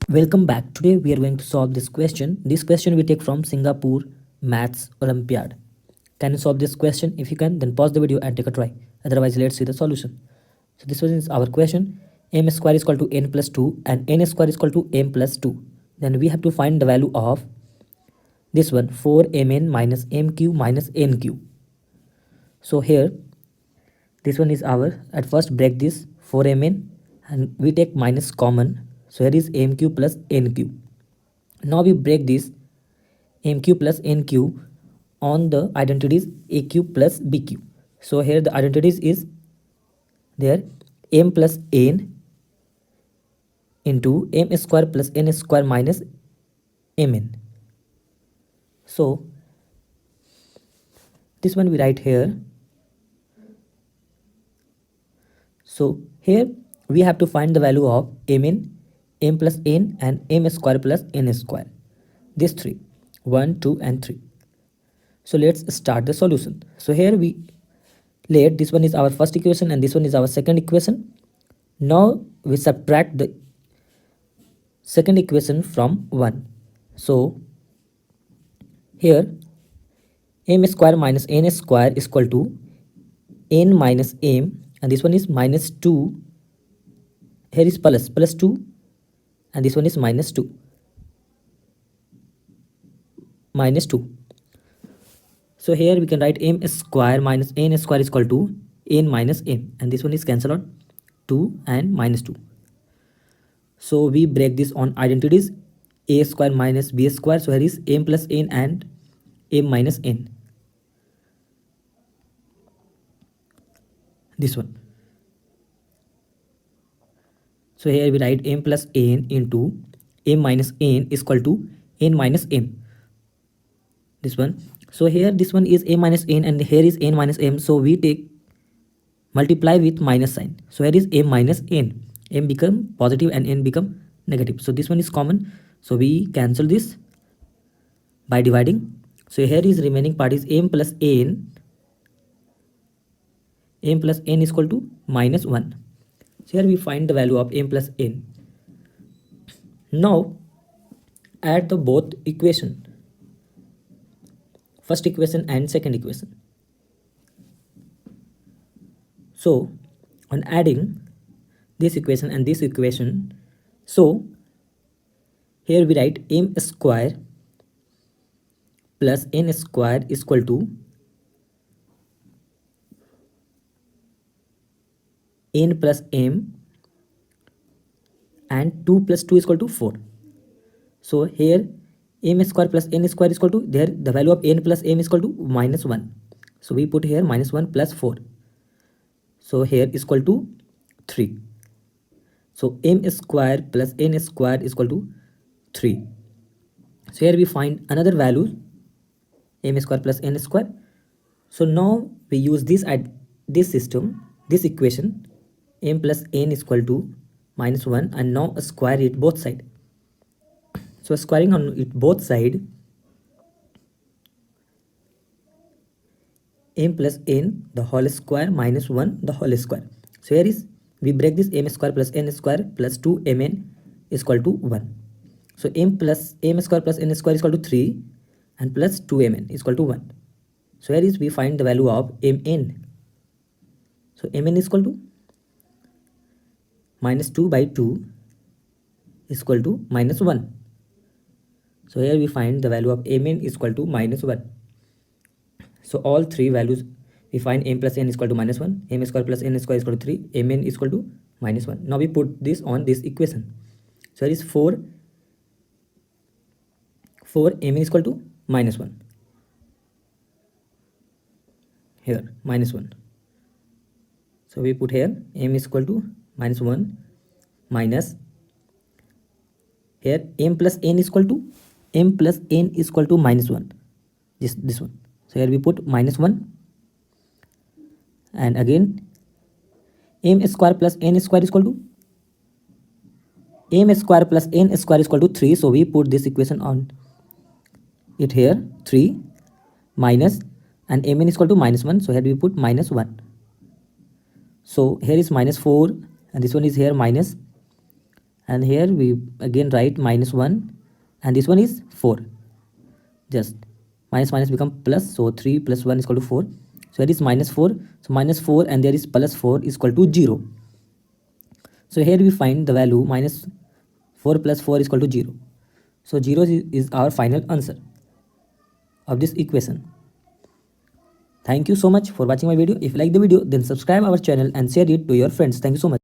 Welcome back. Today we are going to solve this question. This question we take from Singapore Maths Olympiad. Can you solve this question? If you can, then pause the video and take a try. Otherwise, let's see the solution. So this was our question. M square is equal to n plus 2 and n square is equal to m plus 2. Then we have to find the value of this one, 4mn minus mq minus nq. So here, this one is our, at first break this 4mn and we take minus common. So here is mq plus nq. Now we break this mq plus nq on the identities aq plus bq. So here the identities is there, m plus n into m square plus n square minus mn. So this one we write here. So here we have to find the value of mn, m plus n and m square plus n square. These three, 1, 2 and 3. So let's start the solution. So here we let this one is our first equation and this one is our second equation. Now we subtract the second equation from 1. So here m square minus n square is equal to n minus m, and this one is minus 2. Here is plus 2 and this one is minus 2. So here we can write m square minus n square is equal to n minus m, and this one is cancelled out, 2 and minus 2. So we break this on identities a square minus b square. So here is m plus n and m minus n. This one. So here we write m plus n into m minus n is equal to n minus m. This one. So here this one is m minus n and here is n minus m. So we take multiply with minus sign. So here is m minus n. M become positive and n become negative. So this one is common. So we cancel this by dividing. So here is remaining part is m plus n. M plus n is equal to minus 1. So here we find the value of m plus n. Now add the both equation, first equation and second equation. So on adding this equation and this equation, so here we write m square plus n square is equal to n plus m and 2 plus 2 is equal to 4. So here m square plus n square is equal to, there the value of n plus m is equal to minus 1. So we put here minus 1 plus 4. So here is equal to 3. So m square plus n square is equal to 3. So here we find another value, m square plus n square. So now we use this system, this equation, m plus n is equal to minus 1, and now square it both side. So squaring on it both side, m plus n the whole square minus 1 the whole square. So here is, we break this m square plus n square plus 2mn is equal to 1. So m square plus n square is equal to 3 and plus 2mn is equal to 1. So here is, we find the value of mn. So mn is equal to minus 2 by 2 is equal to minus 1. So here we find the value of mn is equal to minus 1. So all three values we find, m plus n is equal to minus 1, m square plus n square is equal to 3, mn is equal to minus 1. Now we put this on this equation. So here is 4 mn is equal to minus 1. Here minus 1. So we put here m is equal to minus 1 minus, here m plus n is equal to minus 1. This one. So here we put minus 1, and again m square plus n square is equal to m square plus n square is equal to 3. So we put this equation on it here, 3 minus, and mn is equal to minus 1. So here we put minus 1. So here is minus 4 and this one is here minus, and here we again write -1, and this one is 4. Just minus minus become plus, so 3 plus 1 is equal to 4. So here is -4, so -4 and there is +4 is equal to 0. So here we find the value -4 plus 4 is equal to 0. So 0 is our final answer of this equation. Thank you so much for watching my video. If you like the video, then subscribe our channel and share it to your friends. Thank you so much.